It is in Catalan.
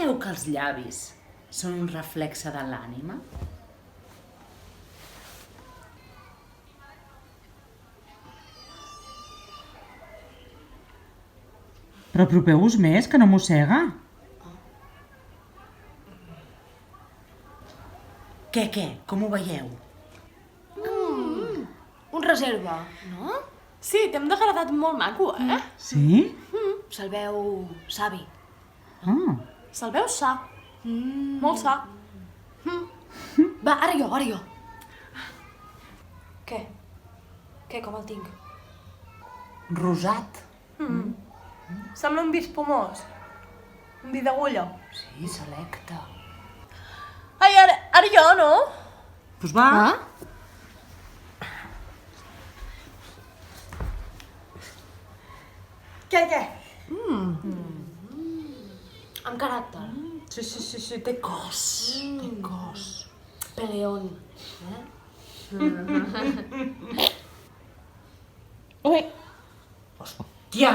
creieu que els llavis són un reflexe de l'ànima? Però apropeu-vos més, que no mossega. Què? Com ho veieu? Un reserva, no? Sí, t'hem degradat molt maco, eh? Sí? Se'l veu savi. Ah. Se'l veu sa. Molt sa. Va, ara jo. Què? Com el tinc? Rosat. Sembla un vi espumós. Un vi d'agulla. Sí, selecte. Ai, ara jo, no? Doncs va. Què? Amb caràcter. Sí, té cos. Té cos. Peleón. Ui. Hòstia!